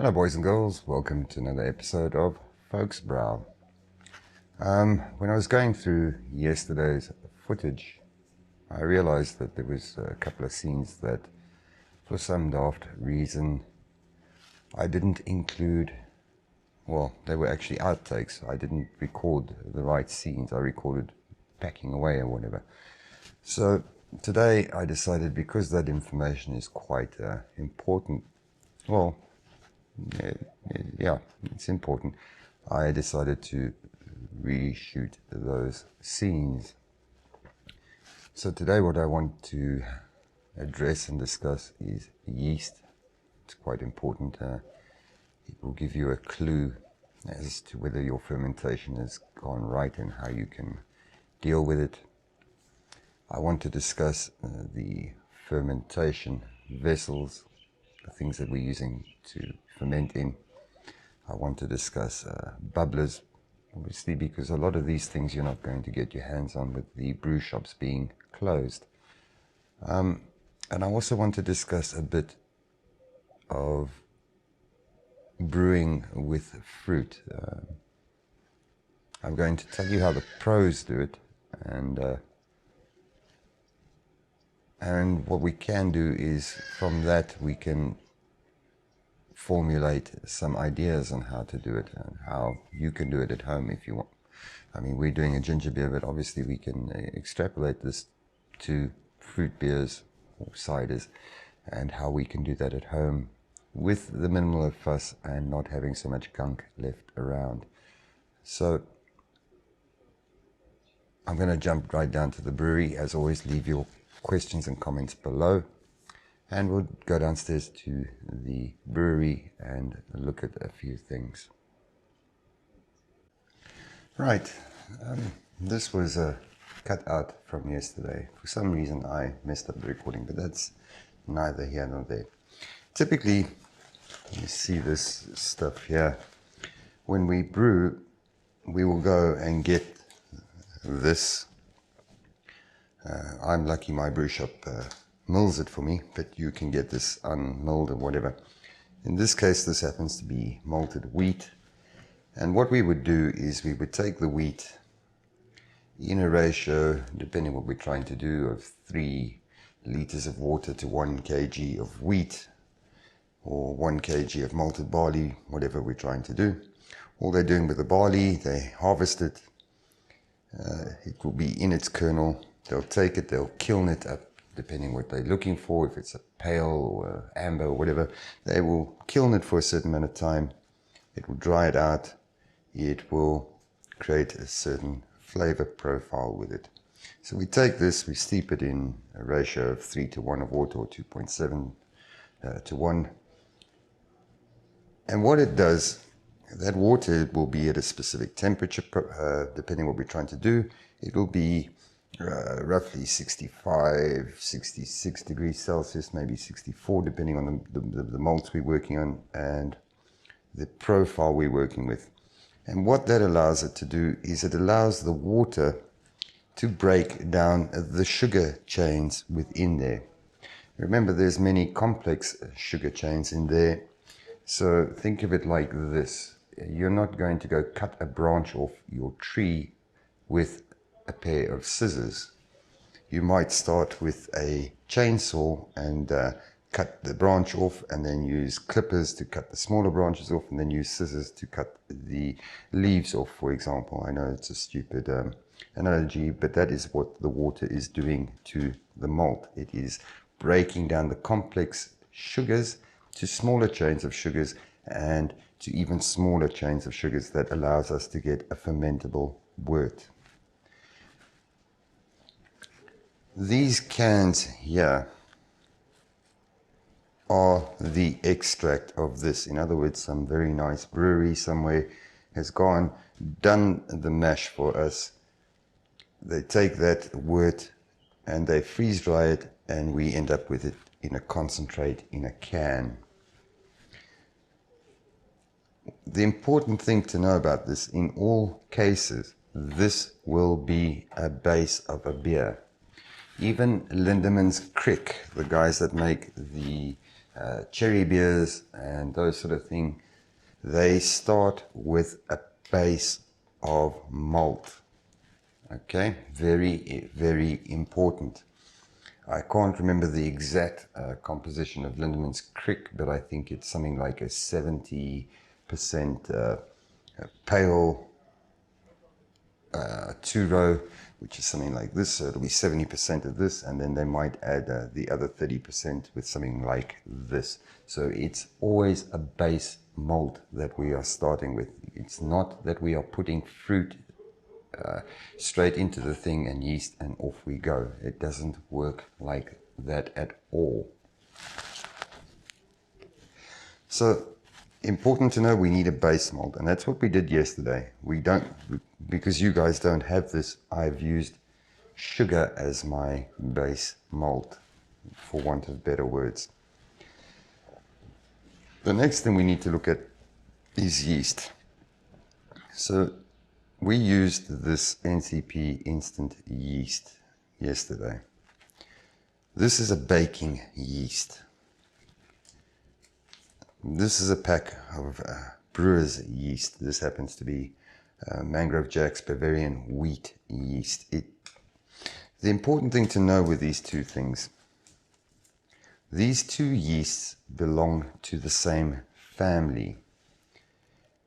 Hello boys and girls, welcome to another episode of FoulkesBrau. When I was going through yesterday's footage, I realized that there was a couple of scenes that for some daft reason I didn't include. Well, they were actually outtakes. I didn't record the right scenes. I recorded packing away or whatever. So today I decided, because that information is quite important, well, yeah, it's important, I decided to reshoot those scenes. So today what I want to address and discuss is yeast. It's quite important. It will give you a clue as to whether your fermentation has gone right and how you can deal with it. I want to discuss the fermentation vessels, the things that we're using to ferment in. I want to discuss bubblers, obviously, because a lot of these things you're not going to get your hands on with the brew shops being closed. And I also want to discuss a bit of brewing with fruit. I'm going to tell you how the pros do it, and what we can do is from that we can formulate some ideas on how to do it and how you can do it at home if you want. I mean, we're doing a ginger beer, but obviously we can extrapolate this to fruit beers or ciders and how we can do that at home with the minimal of fuss and not having so much gunk left around. So I'm going to jump right down to the brewery. As always, leave your questions and comments below, and we'll go downstairs to the brewery and look at a few things. Right, this was a cut out from yesterday. For some reason I messed up the recording, but that's neither here nor there. Typically, you see this stuff here. When we brew, we will go and get this. I'm lucky my brew shop mills it for me, but you can get this unmilled or whatever. In this case, this happens to be malted wheat. And what we would do is we would take the wheat in a ratio, depending what we're trying to do, of 3 liters of water to 1 kg of wheat, or 1 kg of malted barley, whatever we're trying to do. All they're doing with the barley, they harvest it. It will be in its kernel. They'll take it, they'll kiln it up, depending what they're looking for. If it's a pale or amber or whatever, they will kiln it for a certain amount of time. It will dry it out. It will create a certain flavor profile with it. So we take this, we steep it in a ratio of 3 to 1 of water, or 2.7 to 1. And what it does, that water will be at a specific temperature, depending what we're trying to do. It will be roughly 65, 66 degrees Celsius, maybe 64, depending on the malts we're working on and the profile we're working with. And what that allows it to do is it allows the water to break down the sugar chains within there. Remember, there's many complex sugar chains in there. So think of it like this. You're not going to go cut a branch off your tree with a pair of scissors. You might start with a chainsaw and cut the branch off, and then use clippers to cut the smaller branches off, and then use scissors to cut the leaves off, for example. I know it's a stupid analogy, but that is what the water is doing to the malt. It is breaking down the complex sugars to smaller chains of sugars and to even smaller chains of sugars that allows us to get a fermentable wort. These cans here are the extract of this. In other words, some very nice brewery somewhere has gone, done the mash for us. They take that wort and they freeze dry it, and we end up with it in a concentrate in a can. The important thing to know about this, in all cases, this will be a base of a beer. Even Lindeman's Crick, the guys that make the cherry beers and those sort of thing, they start with a base of malt. Okay, very, very important. I can't remember the exact composition of Lindeman's Crick, but I think it's something like a 70% pale two-row, which is something like this. So it'll be 70% of this, and then they might add the other 30% with something like this. So it's always a base malt that we are starting with. It's not that we are putting fruit straight into the thing and yeast and off we go. It doesn't work like that at all. So important to know, we need a base malt, and that's what we did yesterday. We don't, because you guys don't have this, I've used sugar as my base malt, for want of better words. The next thing we need to look at is yeast. So we used this NCP instant yeast yesterday. This is a baking yeast. This is a pack of brewer's yeast. This happens to be Mangrove Jack's Bavarian wheat yeast. The important thing to know with these two things, these two yeasts belong to the same family.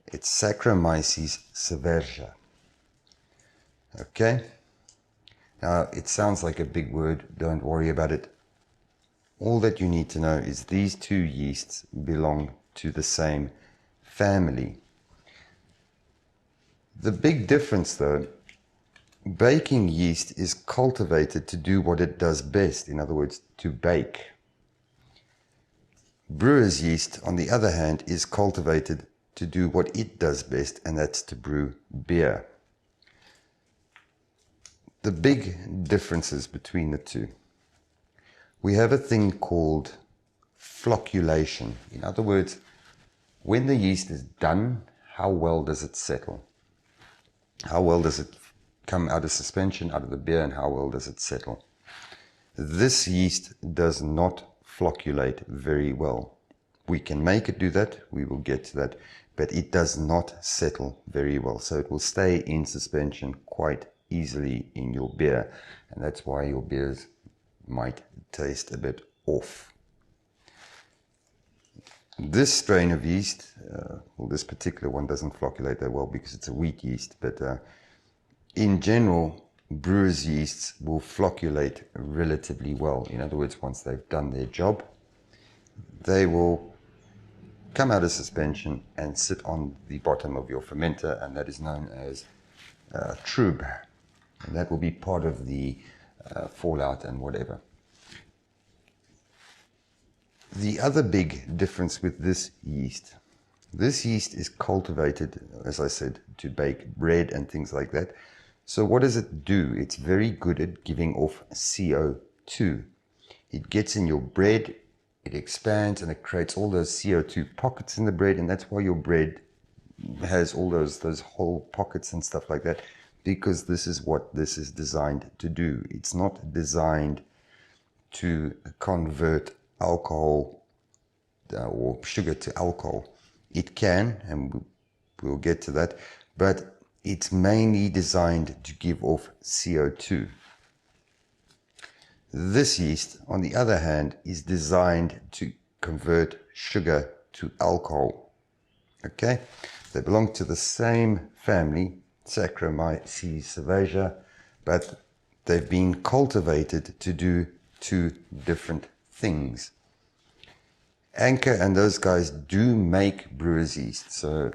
It's Saccharomyces cerevisiae. Okay? Now, it sounds like a big word. Don't worry about it. All that you need to know is these two yeasts belong to the same family. The big difference, though, baking yeast is cultivated to do what it does best. In other words, to bake. Brewer's yeast, on the other hand, is cultivated to do what it does best, and that's to brew beer. The big differences between the two. We have a thing called flocculation. In other words, when the yeast is done, how well does it settle? How well does it come out of suspension, out of the beer, and how well does it settle? This yeast does not flocculate very well. We can make it do that, we will get to that, but it does not settle very well. So it will stay in suspension quite easily in your beer, and that's why your beers might taste a bit off. This strain of yeast, well, this particular one doesn't flocculate that well because it's a wheat yeast, but in general, brewer's yeasts will flocculate relatively well. In other words, once they've done their job, they will come out of suspension and sit on the bottom of your fermenter, and that is known as trub. And that will be part of the fallout and whatever. The other big difference with this yeast is cultivated, as I said, to bake bread and things like that. So what does it do? It's very good at giving off CO2. It gets in your bread, it expands, and it creates all those CO2 pockets in the bread, and that's why your bread has all those whole pockets and stuff like that, because this is what this is designed to do. It's not designed to convert alcohol or sugar to alcohol. It can, and we'll get to that, but it's mainly designed to give off CO2. This yeast, on the other hand, is designed to convert sugar to alcohol. Okay? They belong to the same family, Saccharomyces cerevisiae, but they've been cultivated to do two different things. Anchor and those guys do make brewer's yeast, so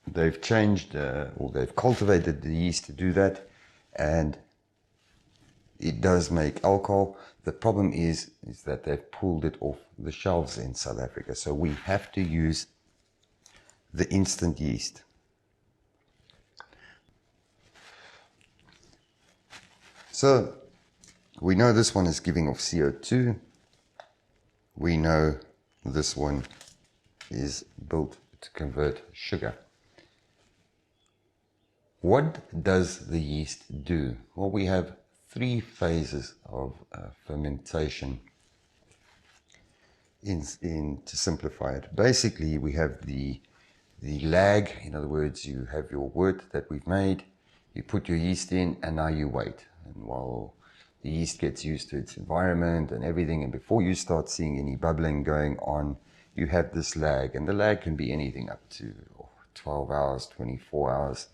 they've changed or they've cultivated the yeast to do that, and it does make alcohol. The problem is that they've pulled it off the shelves in South Africa, so we have to use the instant yeast. So we know this one is giving off CO2. We know this one is built to convert sugar. What does the yeast do? Well, we have three phases of fermentation. to simplify it. Basically, we have the lag. In other words, you have your wort that we've made, you put your yeast in, and now you wait. And while the yeast gets used to its environment and everything, and before you start seeing any bubbling going on, you have this lag. And the lag can be anything up to 12 hours, 24 hours.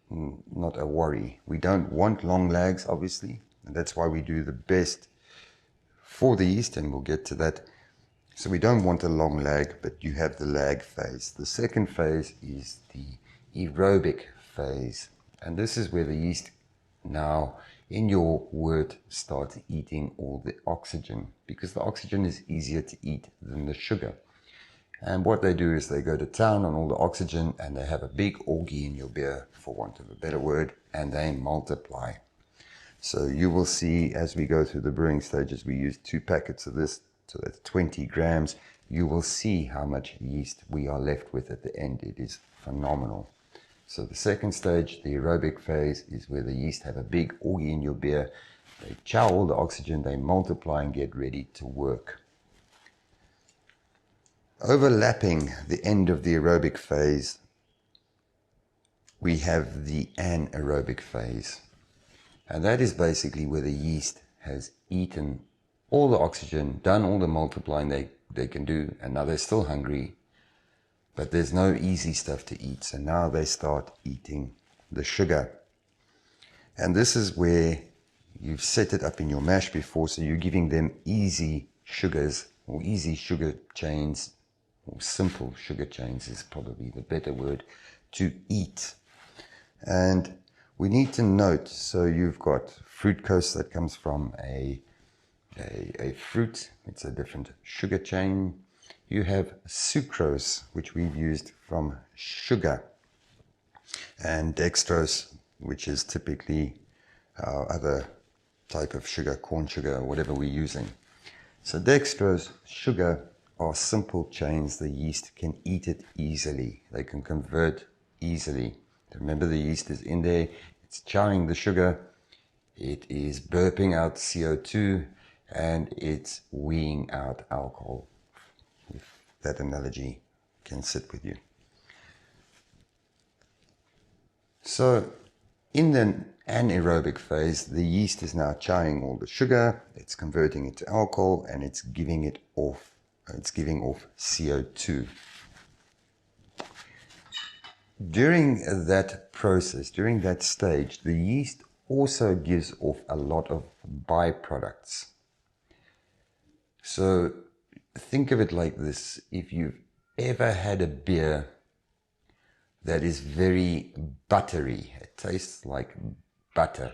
Not a worry. We don't want long lags, obviously, and that's why we do the best for the yeast, and we'll get to that. So we don't want a long lag, but you have the lag phase. The second phase is the aerobic phase, and this is where the yeast now in your wort starts eating all the oxygen, because the oxygen is easier to eat than the sugar. And what they do is they go to town on all the oxygen, and they have a big orgy in your beer, for want of a better word, and they multiply. So you will see as we go through the brewing stages, we use 2 packets of this, so that's 20 grams. You will see how much yeast we are left with at the end. It is phenomenal. So the second stage, the aerobic phase, is where the yeast have a big orgy in your beer. They chow all the oxygen, they multiply and get ready to work. Overlapping the end of the aerobic phase, we have the anaerobic phase. And that is basically where the yeast has eaten all the oxygen, done all the multiplying they can do, and now they're still hungry, but there's no easy stuff to eat. So now they start eating the sugar. And this is where you've set it up in your mash before, so you're giving them easy sugars, or easy sugar chains, or simple sugar chains is probably the better word, to eat. And we need to note, so you've got fructose that comes from a fruit, it's a different sugar chain. You have sucrose, which we've used from sugar, and dextrose, which is typically our other type of sugar, corn sugar, or whatever we're using. So dextrose, sugar are simple chains. The yeast can eat it easily. They can convert easily. Remember, the yeast is in there, it's chowing the sugar, it is burping out CO2, and it's weeing out alcohol, if that analogy can sit with you. So in the anaerobic phase, the yeast is now chowing all the sugar, it's converting it to alcohol, and it's giving off CO2. During that process, during that stage, the yeast also gives off a lot of byproducts. So think of it like this. If you've ever had a beer that is very buttery, it tastes like butter,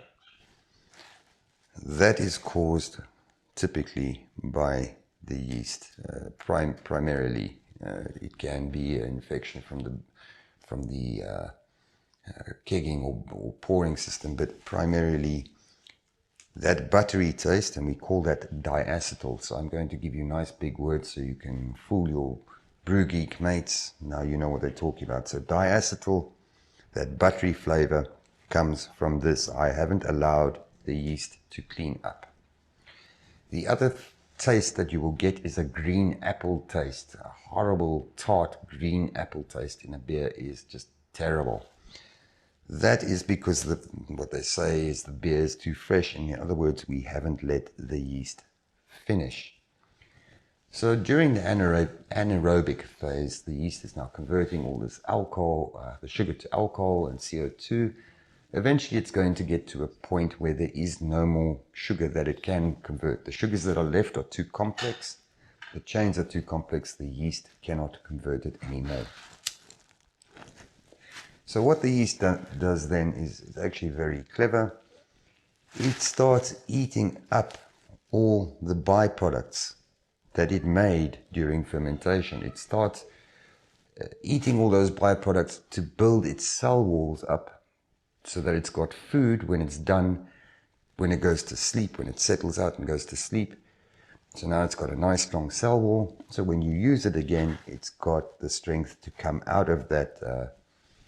that is caused typically by the yeast. Primarily, it can be an infection from the kegging or pouring system, but primarily that buttery taste, and we call that diacetyl. So I'm going to give you nice big words so you can fool your brew geek mates. Now you know what they're talking about. So diacetyl, that buttery flavor, comes from this. I haven't allowed the yeast to clean up. The other taste that you will get is a green apple taste. A horrible, tart green apple taste in a beer is just terrible. That is because what they say is the beer is too fresh. In other words, we haven't let the yeast finish. So during the anaerobic phase, the yeast is now converting all this alcohol, the sugar to alcohol and CO2. Eventually it's going to get to a point where there is no more sugar that it can convert. The sugars that are left are too complex. The chains are too complex. The yeast cannot convert it anymore. So what the yeast does then is actually very clever. It starts eating up all the byproducts that it made during fermentation. It starts eating all those byproducts to build its cell walls up so that it's got food when it's done, when it goes to sleep, when it settles out and goes to sleep. So now it's got a nice strong cell wall. So when you use it again, it's got the strength to come out of that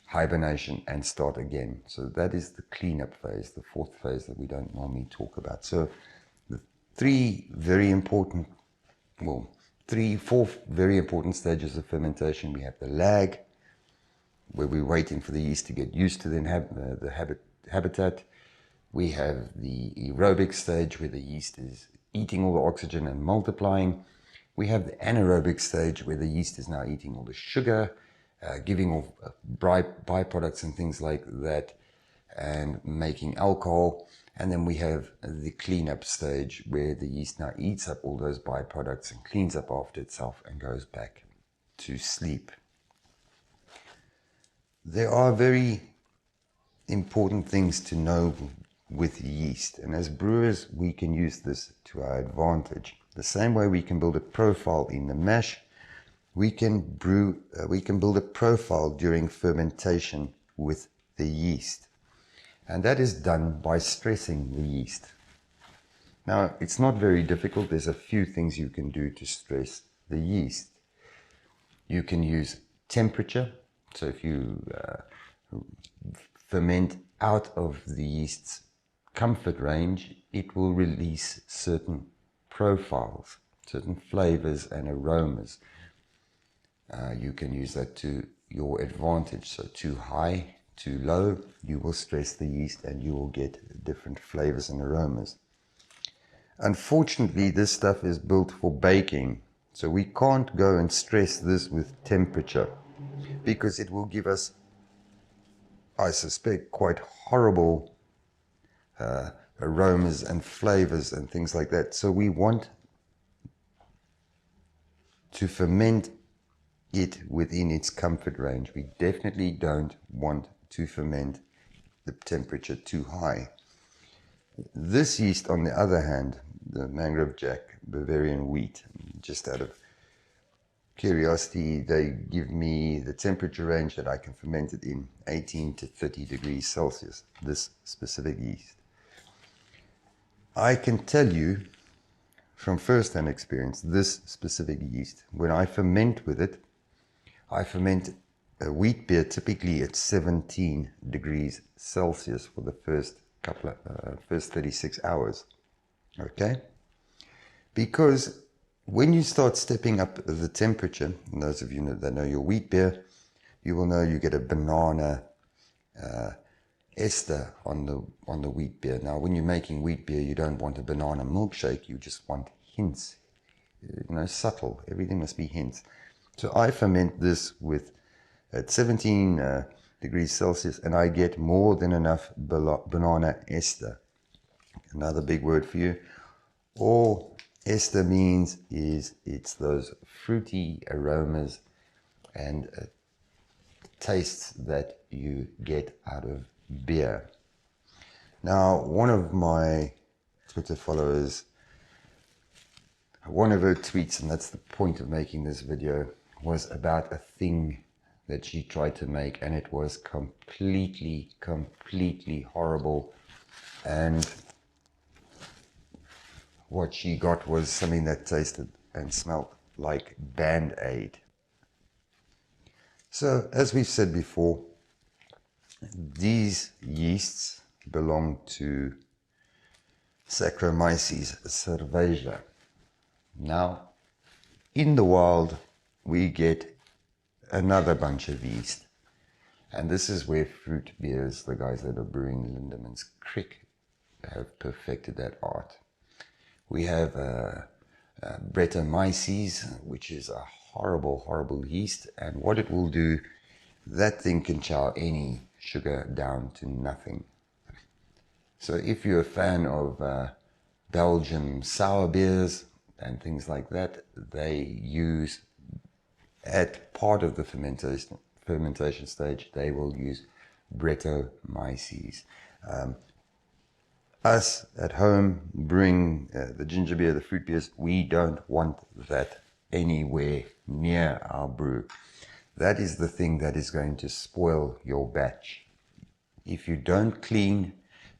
hibernation and start again. So that is the cleanup phase, the fourth phase that we don't normally talk about. So the three very important, 4 very important stages of fermentation. We have the lag, where we're waiting for the yeast to get used to the habitat. We have the aerobic stage, where the yeast is eating all the oxygen and multiplying. We have the anaerobic stage, where the yeast is now eating all the sugar, giving off byproducts and things like that, and making alcohol. And then we have the cleanup stage, where the yeast now eats up all those byproducts and cleans up after itself and goes back to sleep. There are very important things to know with yeast, and as brewers we can use this to our advantage. The same way we can build a profile in the mash, we can build a profile during fermentation with the yeast, and that is done by stressing the yeast. Now, it's not very difficult. There's a few things you can do to stress the yeast. You can use temperature. So if you ferment out of the yeast's comfort range, it will release certain profiles, certain flavors and aromas. You can use that to your advantage. So too high, too low, you will stress the yeast and you will get different flavors and aromas. Unfortunately, this stuff is built for baking, so we can't go and stress this with temperature, because it will give us, I suspect, quite horrible aromas and flavors and things like that. So we want to ferment it within its comfort range. We definitely don't want to ferment the temperature too high. This yeast, on the other hand, the Mangrove Jack Bavarian wheat, just out of curiosity, they give me the temperature range that I can ferment it in, 18 to 30 degrees Celsius, this specific yeast. I can tell you from first-hand experience, this specific yeast, when I ferment with it, I ferment a wheat beer typically at 17 degrees Celsius for the first 36 hours. Okay? Because when you start stepping up the temperature, and those of you that know your wheat beer, you will know you get a banana ester on the wheat beer. Now, when you're making wheat beer, you don't want a banana milkshake. You just want hints, subtle. Everything must be hints. So I ferment this at 17 degrees Celsius, and I get more than enough banana ester. Another big word for you. All ester means is it's those fruity aromas and tastes that you get out of beer. Now, one of my Twitter followers, one of her tweets, and that's the point of making this video, was about a thing that she tried to make, and it was completely horrible. And what she got was something that tasted and smelled like Band-Aid. So, as we've said before, these yeasts belong to Saccharomyces cerevisiae. Now, in the wild, we get another bunch of yeast. And this is where fruit beers, the guys that are brewing Lindeman's Crick, have perfected that art. We have Brettanomyces, which is a horrible yeast. And what it will do, that thing can chow any sugar down to nothing. So if you're a fan of Belgian sour beers and things like that, they use, at part of the fermentation stage, they will use Brettanomyces. Us at home brewing the ginger beer, the fruit beers, we don't want that anywhere near our brew. That is the thing that is going to spoil your batch. If you don't clean,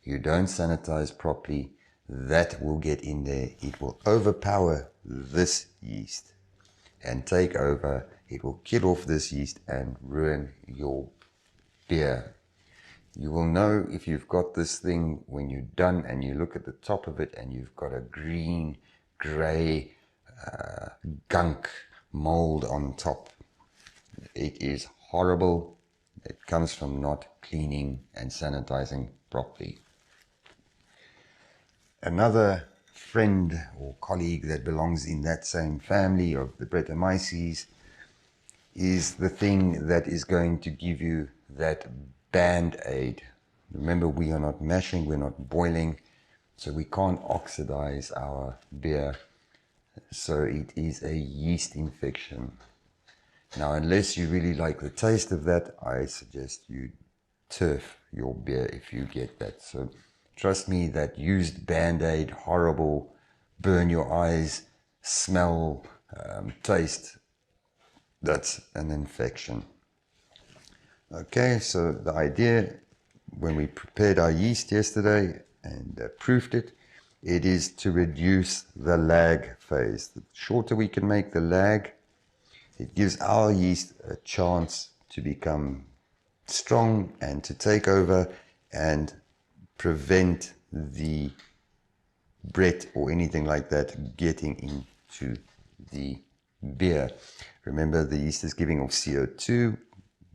you don't sanitize properly, that will get in there. It will overpower this yeast and take over. It will kill off this yeast and ruin your beer. You will know if you've got this thing when you're done and you look at the top of it and you've got a green, grey gunk mold on top. It is horrible. It comes from not cleaning and sanitizing properly. Another friend or colleague that belongs in that same family of the Brettanomyces is the thing that is going to give you that band-aid. Remember, we are not mashing, we're not boiling, so we can't oxidize our beer. So it is a yeast infection. Now, unless you really like the taste of that, I suggest you turf your beer if you get that. So trust me, that used Band-Aid, horrible, burn your eyes, smell, taste, that's an infection. Okay, so the idea when we prepared our yeast yesterday and proofed it, it is to reduce the lag phase. The shorter we can make the lag, it gives our yeast a chance to become strong and to take over and prevent the Brett or anything like that getting into the beer. Remember, the yeast is giving off CO2.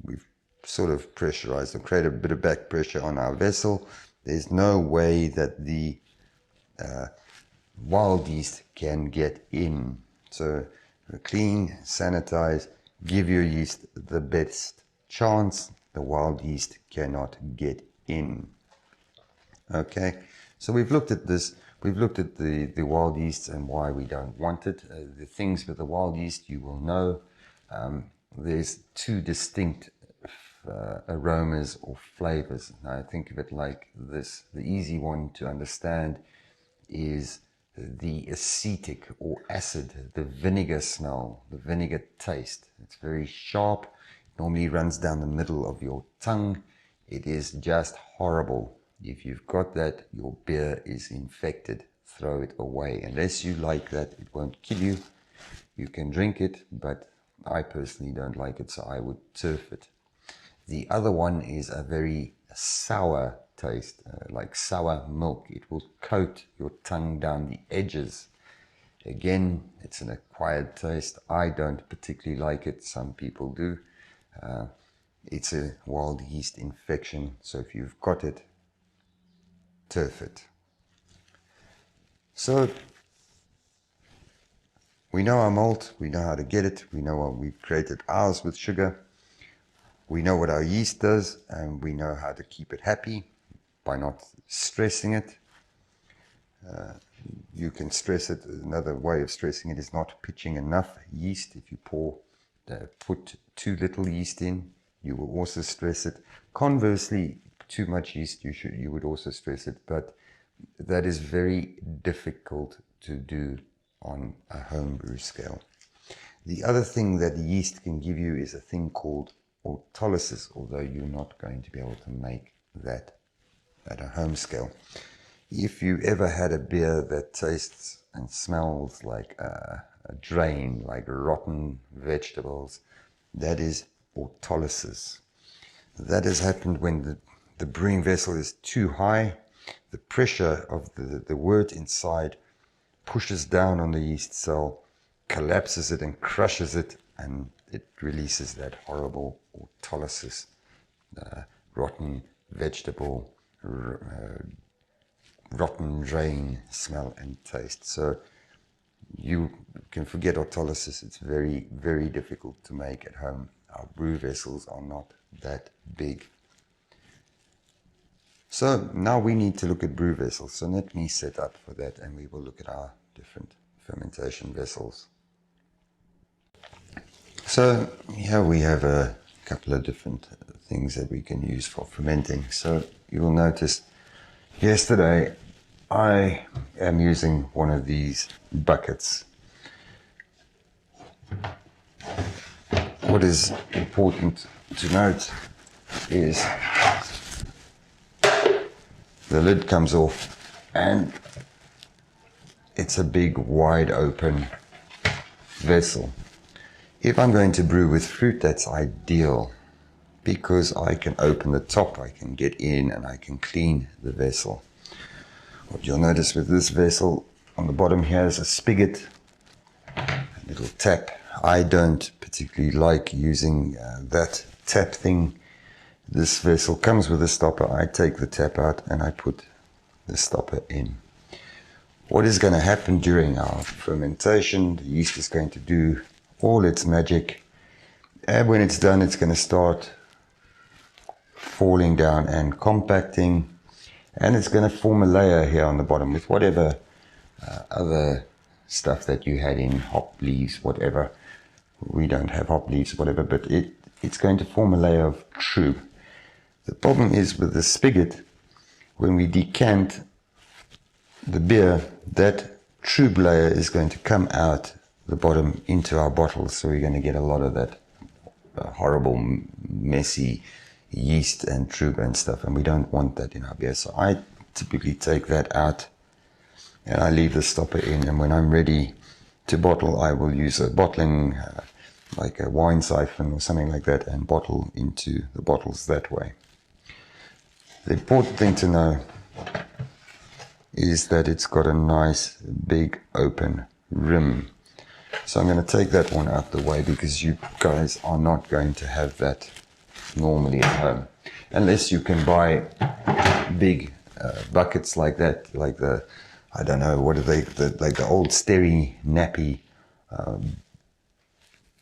We've sort of pressurized or created a bit of back pressure on our vessel. There's no way that the wild yeast can get in. So clean, sanitize, give your yeast the best chance. The wild yeast cannot get in. Okay, so we've looked at this. We've looked at the wild yeast and why we don't want it. The things with the wild yeast, you will know. There's two distinct aromas or flavors. Now think of it like this. The easy one to understand is the acetic or acid, the vinegar smell, the vinegar taste. It's very sharp. It normally runs down the middle of your tongue. It is just horrible. If you've got that, your beer is infected. Throw it away. Unless you like that, it won't kill you. You can drink it, but I personally don't like it, so I would turf it. The other one is a very sour taste, like sour milk. It will coat your tongue down the edges. Again, it's an acquired taste. I don't particularly like it. Some people do. It's a wild yeast infection, so if you've got it, turf it. So we know our malt, we know how to get it, we know what we've created ours with sugar, we know what our yeast does, and we know how to keep it happy by not stressing it. You can stress it. Another way of stressing it is not pitching enough yeast. If you put too little yeast in, you will also stress it. Conversely, too much yeast, you would also stress it, but that is very difficult to do on a homebrew scale. The other thing that yeast can give you is a thing called autolysis, although you're not going to be able to make that at a home scale. If you ever had a beer that tastes and smells like a drain, like rotten vegetables, that is autolysis. That has happened when the brewing vessel is too high. The pressure of the wort inside pushes down on the yeast cell, collapses it and crushes it, and it releases that horrible autolysis, rotten vegetable, rotten drain smell and taste. So you can forget autolysis. It's very, very difficult to make at home. Our brew vessels are not that big. So now we need to look at brew vessels. So let me set up for that and we will look at our different fermentation vessels. So here we have a couple of different things that we can use for fermenting. So you will notice yesterday I am using one of these buckets. What is important to note is the lid comes off and it's a big wide open vessel. If I'm going to brew with fruit, that's ideal because I can open the top, I can get in and I can clean the vessel. What you'll notice with this vessel on the bottom here is a spigot little tap. I don't particularly like using that tap thing. This vessel comes with a stopper. I take the tap out and I put the stopper in. What is going to happen during our fermentation? The yeast is going to do all its magic, and when it's done, it's going to start falling down and compacting, and it's going to form a layer here on the bottom with whatever other stuff that you had in, hop leaves, whatever. We don't have hop leaves, whatever, but it's going to form a layer of trub. The problem is with the spigot, when we decant the beer, that trub layer is going to come out the bottom into our bottles, so we're going to get a lot of that horrible, messy yeast and trub and stuff, and we don't want that in our beer. So I typically take that out and I leave the stopper in, and when I'm ready to bottle, I will use a bottling like a wine siphon or something like that and bottle into the bottles that way. The important thing to know is that it's got a nice big open rim. So I'm going to take that one out the way, because you guys are not going to have that normally at home, unless you can buy big buckets like that, like the, I don't know, what are they, like the old Steri nappy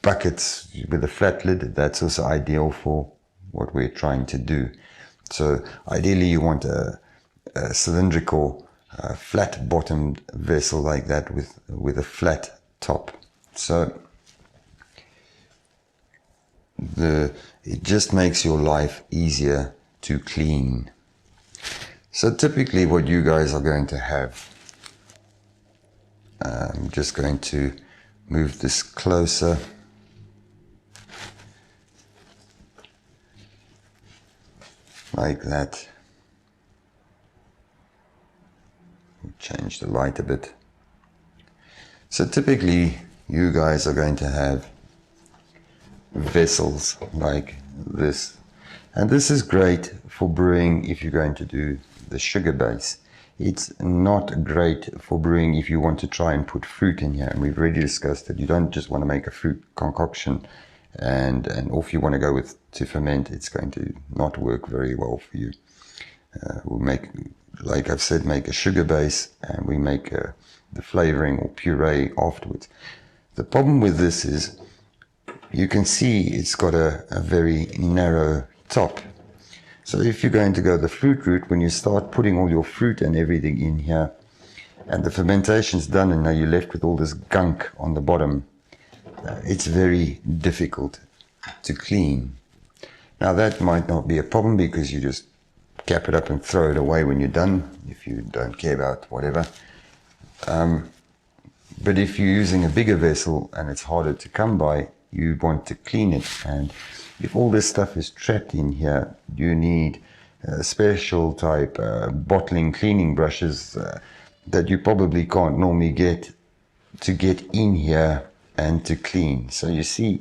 buckets with a flat lid. That's also ideal for what we're trying to do. So ideally you want a cylindrical flat bottomed vessel like that with a flat top. So it just makes your life easier to clean. So typically what you guys are going to have, I'm just going to move this closer. Like that. Change the light a bit. So typically you guys are going to have vessels like this, and this is great for brewing if you're going to do the sugar base. It's not great for brewing if you want to try and put fruit in here, and we've already discussed that you don't just want to make a fruit concoction and off you want to go with to ferment. It's going to not work very well for you. We'll make, like I've said, make a sugar base, and we make the flavoring or puree afterwards. The problem with this is you can see it's got a very narrow top. So if you're going to go the fruit route, when you start putting all your fruit and everything in here, and the fermentation's done, and now you're left with all this gunk on the bottom, it's very difficult to clean. Now that might not be a problem, because you just cap it up and throw it away when you're done, if you don't care about whatever. But if you're using a bigger vessel and it's harder to come by, you want to clean it. And if all this stuff is trapped in here, you need special type bottling cleaning brushes that you probably can't normally get in here and to clean. So you see,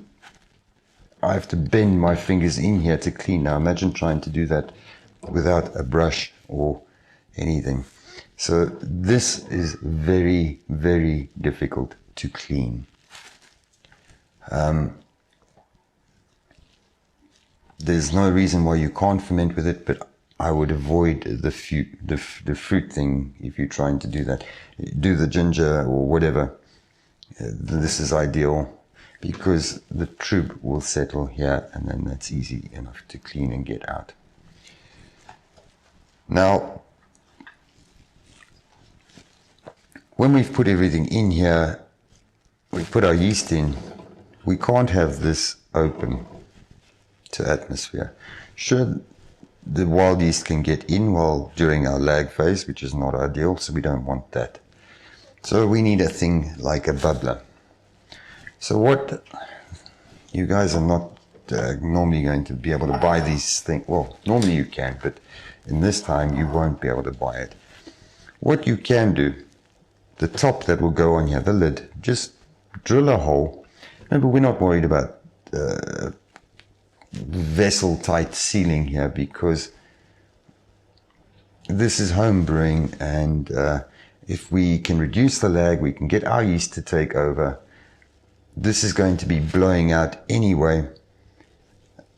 I have to bend my fingers in here to clean. Now imagine trying to do that without a brush or anything. So this is very, very difficult to clean. There's no reason why you can't ferment with it, but I would avoid the fruit thing if you're trying to do that. Do the ginger or whatever. This is ideal, because the trub will settle here, and then that's easy enough to clean and get out. Now, when we've put everything in here, we put our yeast in, we can't have this open to atmosphere. Sure, the wild yeast can get in while during our lag phase, which is not ideal, so we don't want that. So we need a thing like a bubbler. So what, you guys are not normally going to be able to buy these things. Well, normally you can, but in this time you won't be able to buy it. What you can do, the top that will go on here, the lid, just drill a hole. Remember, we're not worried about vessel tight sealing here, because this is home brewing, and if we can reduce the lag, we can get our yeast to take over. this is going to be blowing out anyway.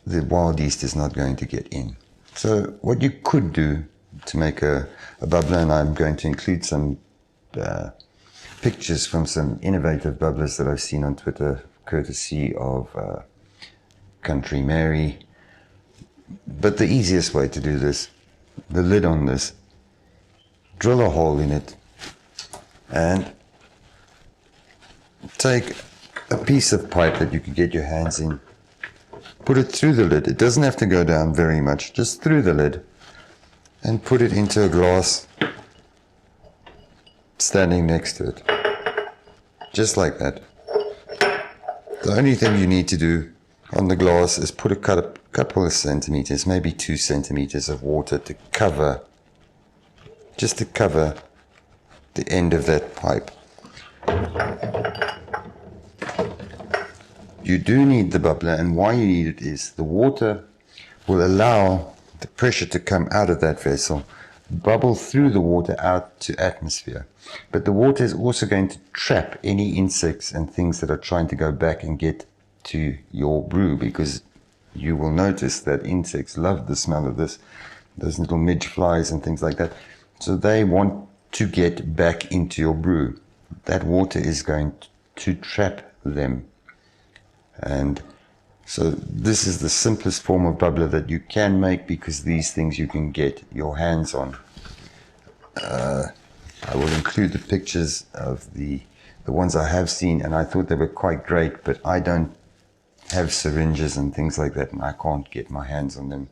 The wild yeast is not going to get in. So what you could do to make a bubbler, and I'm going to include some pictures from some innovative bubblers that I've seen on Twitter, courtesy of Country Mary. But the easiest way to do this, the lid on this, drill a hole in it and take a piece of pipe that you can get your hands in, put it through the lid. It doesn't have to go down very much, just through the lid, and put it into a glass standing next to it. Just like that. The only thing you need to do on the glass is put a couple of centimeters, maybe 2 centimeters of water to cover, just to cover the end of that pipe. You do need the bubbler, and why you need it is the water will allow the pressure to come out of that vessel, bubble through the water out to atmosphere. But the water is also going to trap any insects and things that are trying to go back and get to your brew, because you will notice that insects love the smell of this, those little midge flies and things like that. So they want to get back into your brew. That water is going to trap them. And so this is the simplest form of bubbler that you can make, because these things you can get your hands on. I will include the pictures of the ones I have seen, and I thought they were quite great, but I don't have syringes and things like that, and I can't get my hands on them.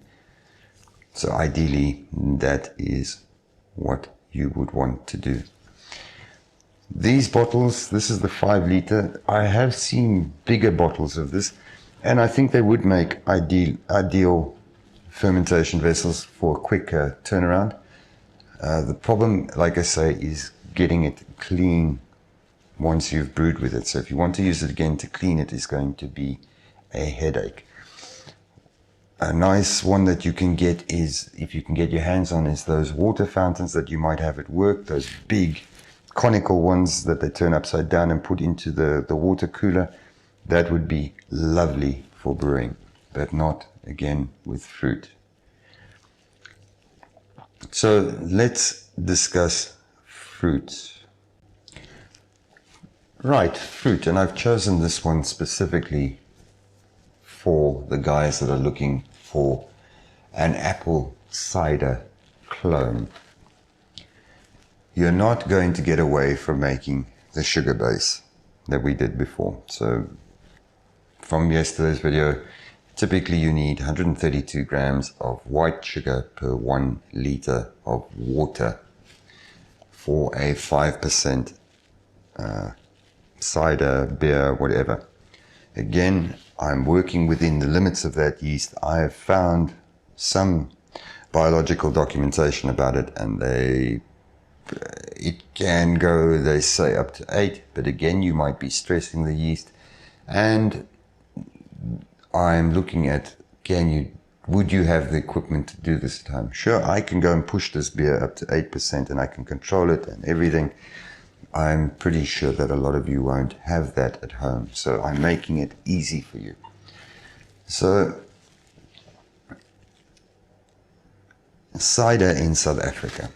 So ideally, that is what you would want to do. These bottles, this is the 5 liter. I have seen bigger bottles of this, and I think they would make ideal fermentation vessels for a quicker turnaround. The problem, like I say, is getting it clean once you've brewed with it. So if you want to use it again to clean it, is going to be a headache. A nice one that you can get is, if you can get your hands on, is those water fountains that you might have at work, those big conical ones that they turn upside down and put into the water cooler. That would be lovely for brewing, but not again with fruit. So let's discuss fruit. Right, fruit, and I've chosen this one specifically for the guys that are looking for an apple cider clone. You're not going to get away from making the sugar base that we did before. So from yesterday's video, typically you need 132 grams of white sugar per 1 liter of water for a 5% cider, beer, whatever. Again, I'm working within the limits of that yeast. I have found some biological documentation about it, and it can go, they say, up to 8, but again, you might be stressing the yeast. And I'm looking at, would you have the equipment to do this at home? Sure, I can go and push this beer up to 8% and I can control it and everything. I'm pretty sure that a lot of you won't have that at home, so I'm making it easy for you. So, cider in South Africa.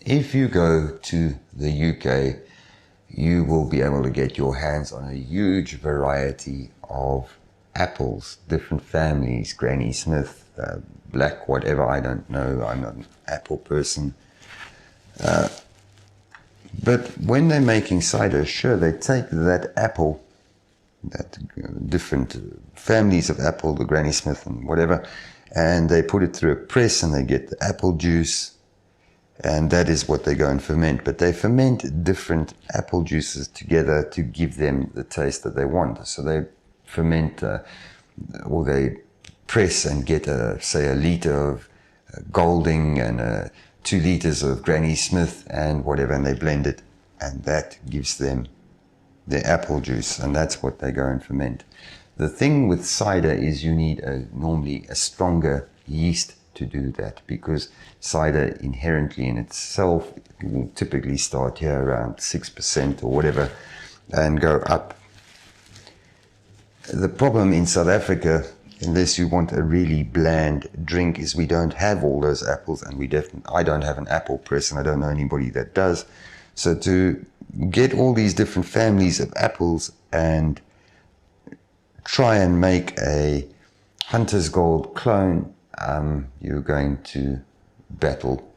If you go to the UK, you will be able to get your hands on a huge variety of apples, different families, Granny Smith, black, whatever, I don't know, I'm not an apple person. But when they're making cider, sure, they take that apple, that different families of apple, the Granny Smith and whatever, and they put it through a press and they get the apple juice, and that is what they go and ferment. But they ferment different apple juices together to give them the taste that they want. So they ferment, or they press and get, say, a liter of Golding and 2 liters of Granny Smith and whatever, and they blend it, and that gives them the apple juice, and that's what they go and ferment. The thing with cider is you need normally a stronger yeast to do that, because cider inherently in itself will typically start here around 6% or whatever and go up The problem in South Africa, unless you want a really bland drink, is we don't have all those apples, and I don't have an apple person. I don't know anybody that does. So to get all these different families of apples and try and make a Hunter's Gold clone, you're going to battle.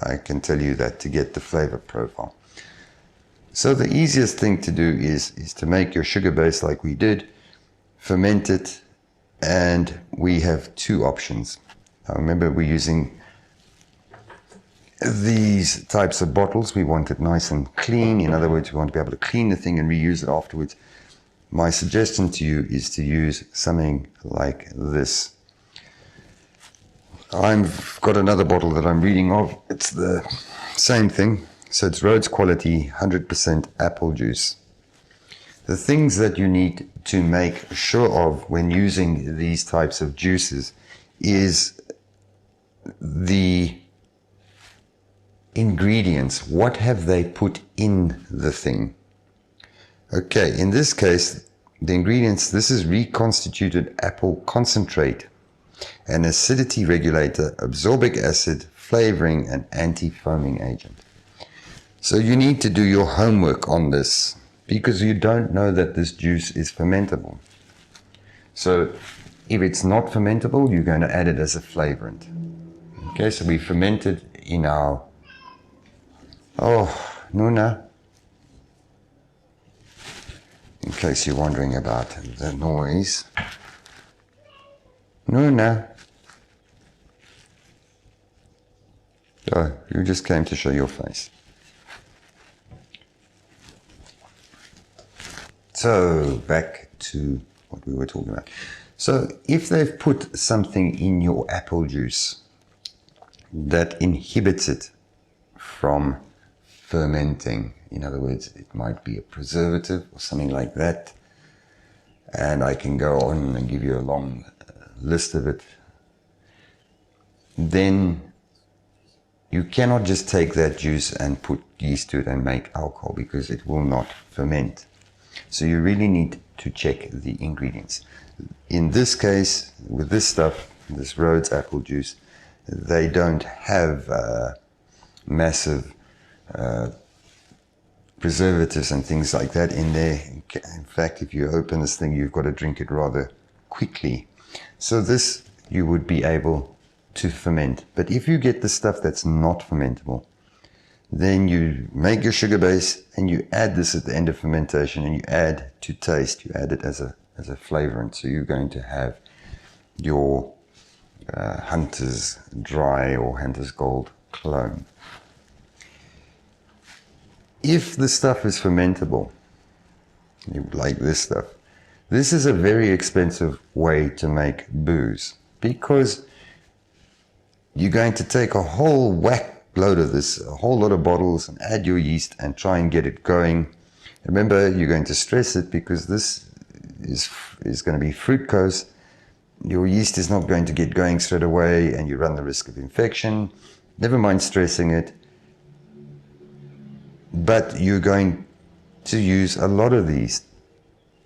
I can tell you that, to get the flavor profile. So the easiest thing to do is to make your sugar base like we did, ferment it, and we have two options. Now remember, we're using these types of bottles. We want it nice and clean. In other words, we want to be able to clean the thing and reuse it afterwards. My suggestion to you is to use something like this. I've got another bottle that I'm reading of. It's the same thing. So it's Rhodes Quality 100% apple juice. The things that you need to make sure of when using these types of juices is the ingredients. What have they put in the thing? Okay, in this case, the ingredients, this is reconstituted apple concentrate, an acidity regulator, absorbic acid, flavoring, and anti-foaming agent. So you need to do your homework on this, because you don't know that this juice is fermentable. So if it's not fermentable, you're going to add it as a flavorant. Okay, so we fermented in our, Nuna, in case you're wondering about the noise. Nuna. Oh, you just came to show your face. So back to what we were talking about. So if they've put something in your apple juice that inhibits it from fermenting, in other words, it might be a preservative or something like that, and I can go on and give you a long list of it, then you cannot just take that juice and put yeast to it and make alcohol, because it will not ferment. So you really need to check the ingredients. In this case, with this stuff, this Rhodes apple juice, they don't have massive preservatives and things like that in there. In fact, if you open this thing, you've got to drink it rather quickly. So this you would be able to ferment. But if you get the stuff that's not fermentable, then you make your sugar base and you add this at the end of fermentation, and you add to taste. You add it as a flavorant. So you're going to have your Hunter's Dry or Hunter's Gold clone. If the stuff is fermentable, like this stuff, this is a very expensive way to make booze, because you're going to take a whole whack load of this, a whole lot of bottles, and add your yeast and try and get it going. Remember, you're going to stress it, because this is going to be fructose. Your yeast is not going to get going straight away, and you run the risk of infection. Never mind stressing it. But you're going to use a lot of these.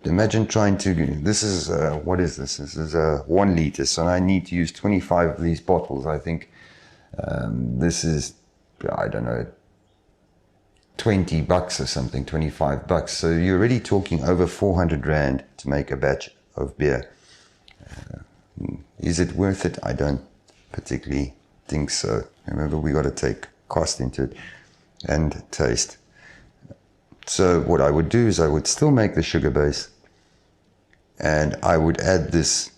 Imagine trying to, this is, what is this? This is 1 liter, so I need to use 25 of these bottles. I think this is, I don't know, $20 or something, $25. So you're already talking over 400 Rand to make a batch of beer. Is it worth it? I don't particularly think so. Remember, we got to take cost into it and taste. So what I would do is I would still make the sugar base, and I would add this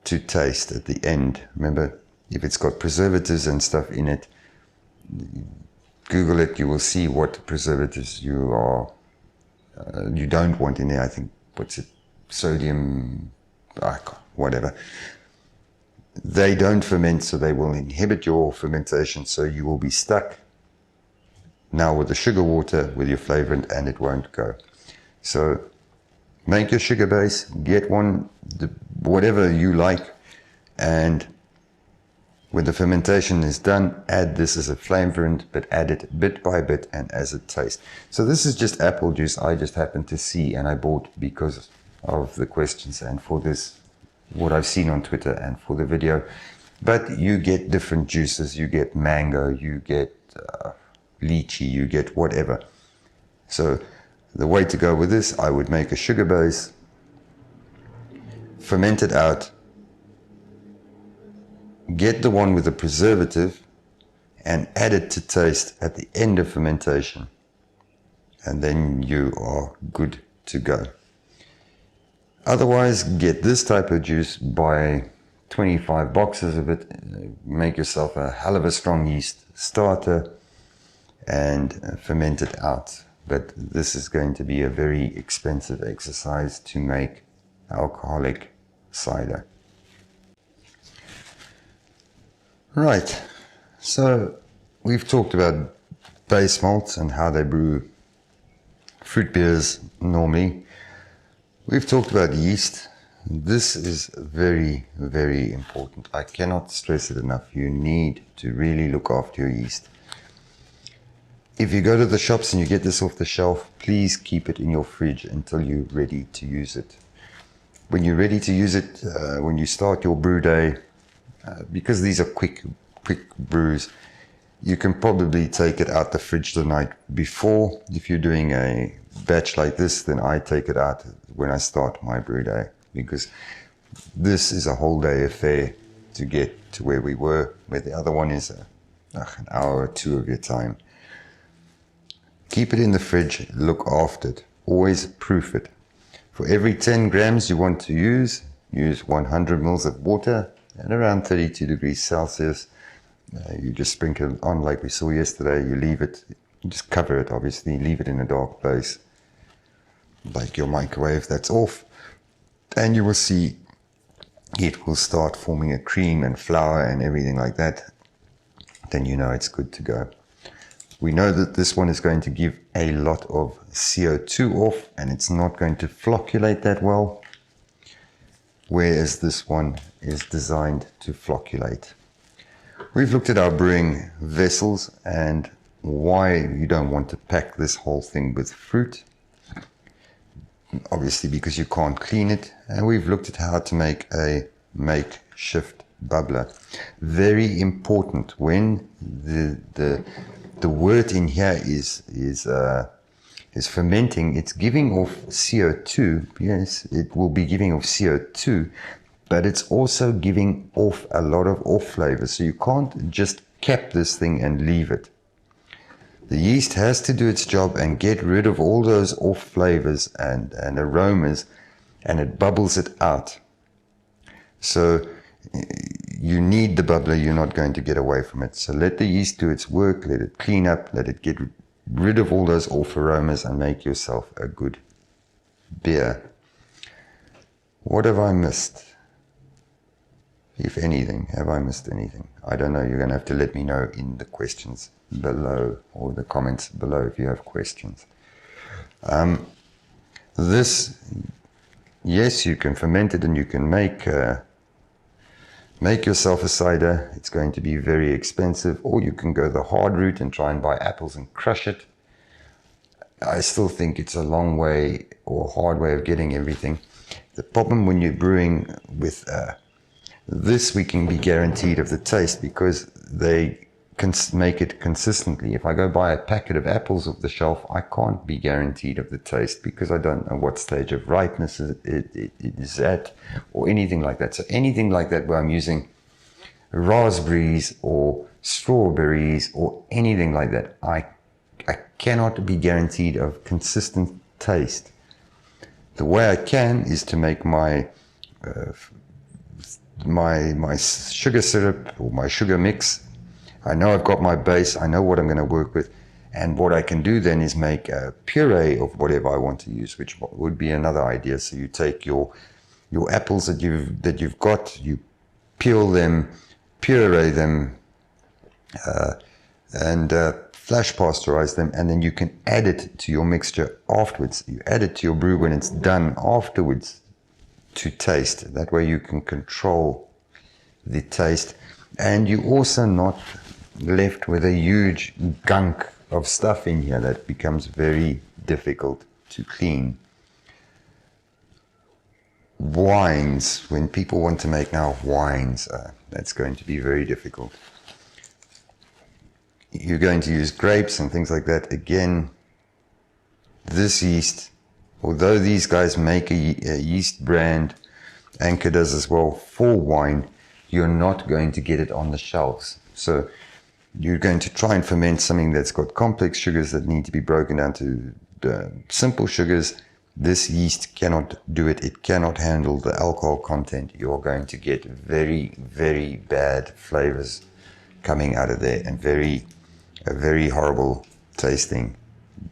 to taste at the end. Remember, if it's got preservatives and stuff in it, Google it, you will see what preservatives you don't want in there. I think, what's it, sodium, whatever. They don't ferment, so they will inhibit your fermentation, so you will be stuck now with the sugar water, with your flavorant, and it won't go. So make your sugar base, get one, whatever you like, and when the fermentation is done, add this as a flavorant, but add it bit by bit and as a taste. So this is just apple juice I just happened to see and I bought because of the questions and for this, what I've seen on Twitter and for the video. But you get different juices. You get mango, you get lychee, you get whatever. So the way to go with this, I would make a sugar base, ferment it out, get the one with the preservative and add it to taste at the end of fermentation. And then you are good to go. Otherwise, get this type of juice, buy 25 boxes of it, make yourself a hell of a strong yeast starter and ferment it out. But this is going to be a very expensive exercise to make alcoholic cider. Right, so we've talked about base malts and how they brew fruit beers normally. We've talked about yeast. This is very, very important. I cannot stress it enough. You need to really look after your yeast. If you go to the shops and you get this off the shelf, please keep it in your fridge until you're ready to use it. When you're ready to use it, when you start your brew day, because these are quick brews, you can probably take it out the fridge the night before. If you're doing a batch like this, then I take it out when I start my brew day, because this is a whole day affair to get to where we were, where the other one is an hour or two of your time. Keep it in the fridge, look after it, always proof it. For every 10 grams you want to use 100 mils of water at around 32 degrees Celsius. You just sprinkle it on like we saw yesterday. You leave it, you just cover it obviously, leave it in a dark place, like your microwave that's off, and you will see it will start forming a cream and flour and everything like that. Then you know it's good to go. We know that this one is going to give a lot of CO2 off and it's not going to flocculate that well, whereas this one is designed to flocculate. We've looked at our brewing vessels and why you don't want to pack this whole thing with fruit. Obviously because you can't clean it. And we've looked at how to make a makeshift bubbler. Very important when the wort in here is fermenting, it's giving off CO2. Yes, it will be giving off CO2, but it's also giving off a lot of off flavors. So you can't just cap this thing and leave it. The yeast has to do its job and get rid of all those off flavors and aromas, and it bubbles it out. So you need the bubbler, you're not going to get away from it. So let the yeast do its work, let it clean up, let it get rid of all those off aromas and make yourself a good beer. What have I missed? If anything, have I missed anything? I don't know, you're going to have to let me know in the questions below or the comments below if you have questions. This, yes, you can ferment it and you can make yourself a cider. It's going to be very expensive, or you can go the hard route and try and buy apples and crush it. I still think it's a long way or hard way of getting everything. The problem when you're brewing with this, we can be guaranteed of the taste because they can make it consistently. If I go buy a packet of apples off the shelf, I can't be guaranteed of the taste because I don't know what stage of ripeness it is at or anything like that. So anything like that where I'm using raspberries or strawberries or anything like that, I cannot be guaranteed of consistent taste. The way I can is to make my sugar syrup or my sugar mix. I know I've got my base, I know what I'm going to work with, and what I can do then is make a puree of whatever I want to use, which would be another idea. So you take your apples that you've got, you peel them, puree them, and flash pasteurize them, and then you can add it to your mixture afterwards. You add it to your brew when it's done afterwards to taste. That way you can control the taste, and you're also not left with a huge gunk of stuff in here that becomes very difficult to clean. wines, when people want to make now wines, that's going to be very difficult. You're going to use grapes and things like that. Again, this yeast, although these guys make a yeast brand, Anchor does as well, for wine, you're not going to get it on the shelves. So you're going to try and ferment something that's got complex sugars that need to be broken down to simple sugars. This yeast cannot do it. It cannot handle the alcohol content. You're going to get very, very bad flavors coming out of there, and a very horrible tasting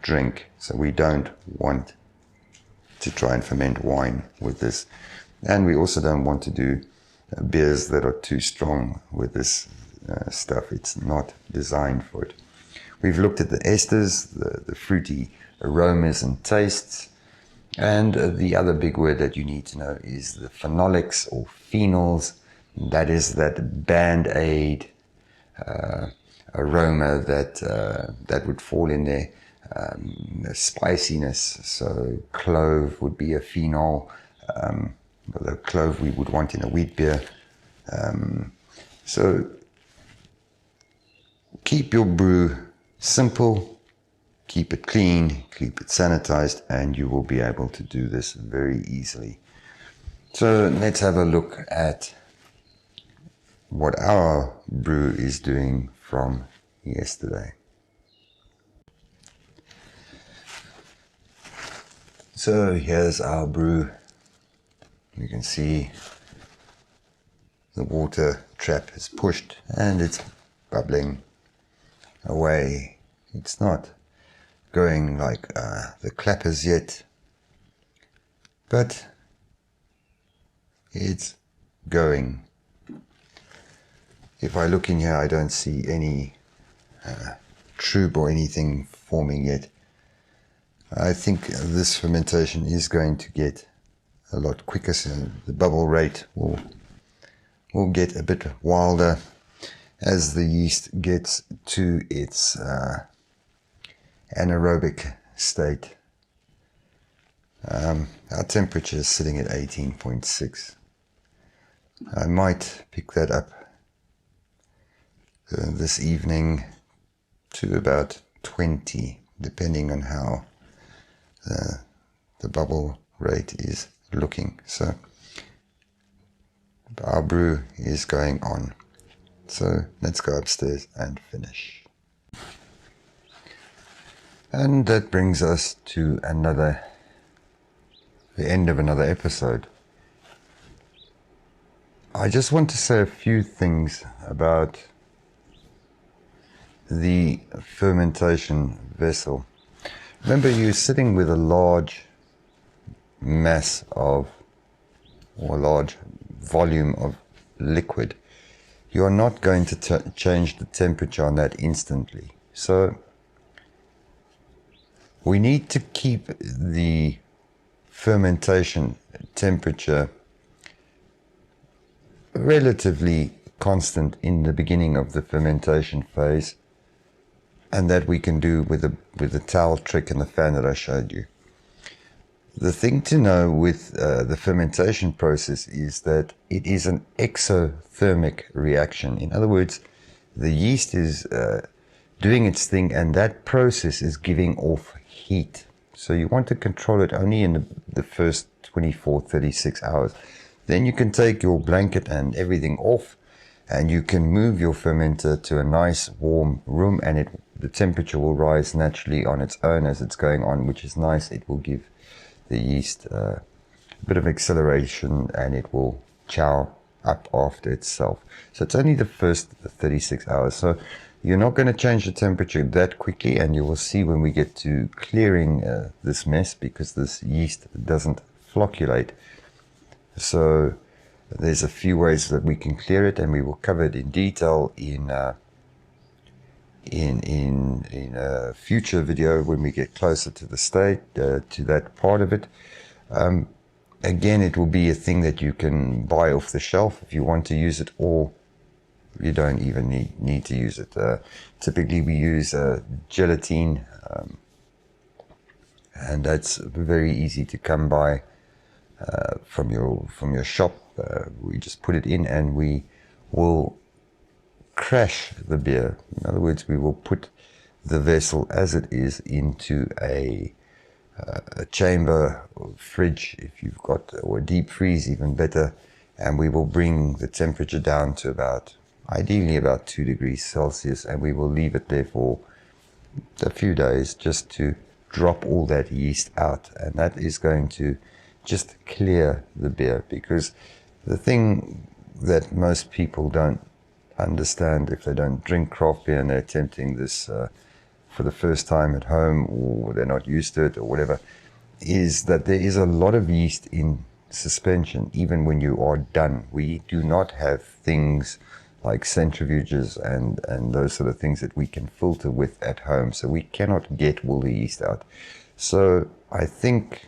drink. So we don't want to try and ferment wine with this. And we also don't want to do beers that are too strong with this stuff. It's not designed for it. We've looked at the esters, the fruity aromas and tastes. And the other big word that you need to know is the phenolics or phenols. That is that band-aid aroma that would fall in there. Spiciness, so clove would be a phenol. The clove we would want in a wheat beer. So keep your brew simple, keep it clean, keep it sanitized, and you will be able to do this very easily. So let's have a look at what our brew is doing from yesterday. So here's our brew. You can see the water trap is pushed and it's bubbling away. It's not going like the clappers yet, but it's going. If I look in here, I don't see any troop or anything forming yet. I think this fermentation is going to get a lot quicker, so the bubble rate will get a bit wilder as the yeast gets to its anaerobic state. Our temperature is sitting at 18.6. I might pick that up this evening to about 20, depending on how the bubble rate is looking. So our brew is going on. So let's go upstairs and finish. And that brings us to the end of another episode. I just want to say a few things about the fermentation vessel. Remember, you're sitting with a large mass of, or large volume of liquid. You're not going to change the temperature on that instantly. So we need to keep the fermentation temperature relatively constant in the beginning of the fermentation phase, and that we can do with the towel trick and the fan that I showed you. The thing to know with the fermentation process is that it is an exothermic reaction. In other words, the yeast is doing its thing, and that process is giving off heat. So you want to control it only in the first 24, 36 hours. Then you can take your blanket and everything off, and you can move your fermenter to a nice warm room, and the temperature will rise naturally on its own as it's going on, which is nice. It will give the yeast a bit of acceleration, and it will chow up after itself. So it's only the first 36 hours. So you're not going to change the temperature that quickly, and you will see when we get to clearing this mess, because this yeast doesn't flocculate. So there's a few ways that we can clear it, and we will cover it in detail in a future video when we get closer to the state, to that part of it. Again, it will be a thing that you can buy off the shelf if you want to use it, or you don't even need to use it. Typically we use gelatine, and that's very easy to come by. from your shop. We just put it in and we will crash the beer. In other words, we will put the vessel as it is into a chamber or fridge, if you've got, or a deep freeze, even better, and we will bring the temperature down to ideally about 2 degrees Celsius, and we will leave it there for a few days just to drop all that yeast out, and that is going to just clear the beer. Because the thing that most people don't understand, if they don't drink craft beer and they're attempting this for the first time at home, or they're not used to it or whatever, is that there is a lot of yeast in suspension even when you are done. We do not have things like centrifuges and those sort of things that we can filter with at home, so we cannot get all the yeast out. So I think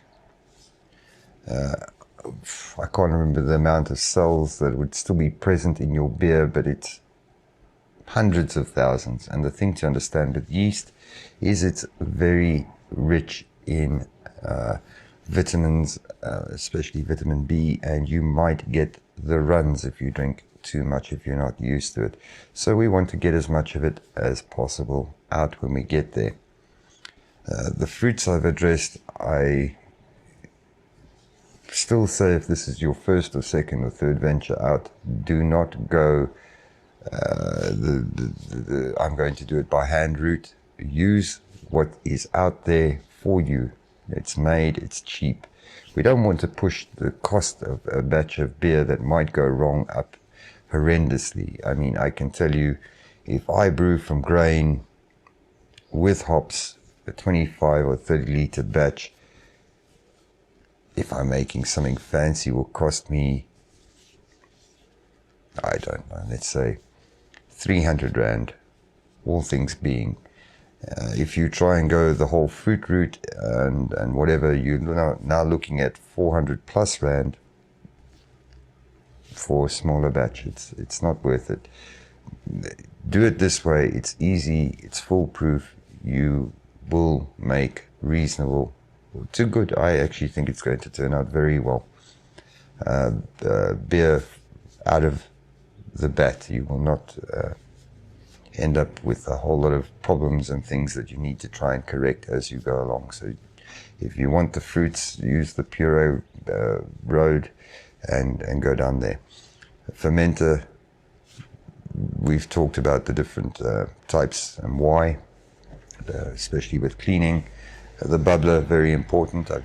I can't remember the amount of cells that would still be present in your beer, but it's hundreds of thousands. And the thing to understand with yeast is it's very rich in vitamins, especially vitamin B, and you might get the runs if you drink too much if you're not used to it. So we want to get as much of it as possible out when we get there. The fruits I've addressed, I still say if this is your first or second or third venture out, do not go I'm going to do it by hand route. Use what is out there for you. It's made, it's cheap. We don't want to push the cost of a batch of beer that might go wrong up horrendously. I mean, I can tell you, if I brew from grain with hops, a 25 or 30 litre batch, if I'm making something fancy, will cost me, I don't know, let's say 300 Rand, all things being. If you try and go the whole fruit route and whatever, you're now looking at 400 plus Rand for a smaller batch. It's not worth it. Do it this way. It's easy. It's foolproof. You will make reasonable to good. I actually think it's going to turn out very well. Beer out of the bat. You will not end up with a whole lot of problems and things that you need to try and correct as you go along. So if you want the fruits, use the puree road and go down there. Fermenter, we've talked about the different types and why, especially with cleaning. The bubbler, very important. I've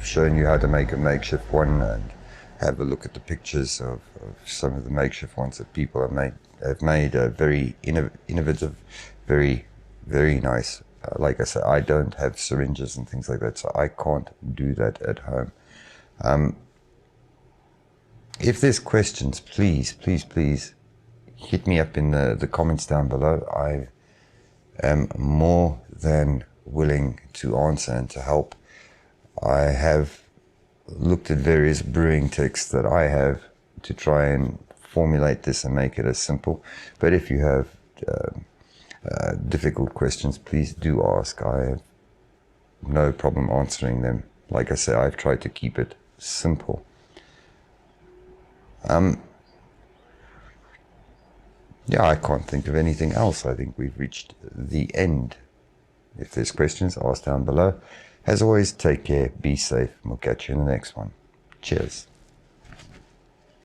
shown you how to make a makeshift one, and have a look at the pictures of some of the makeshift ones that people have made very innovative, very, very nice. Like I said, I don't have syringes and things like that, so I can't do that at home. If there's questions, please hit me up in the comments down below. I am more than willing to answer and to help. I have looked at various brewing texts that I have to try and formulate this and make it as simple. But if you have difficult questions, please do ask. I have no problem answering them. Like I say, I've tried to keep it simple. Yeah, I can't think of anything else. I think we've reached the end. If there's questions, ask down below. As always, take care, be safe, and we'll catch you in the next one. Cheers.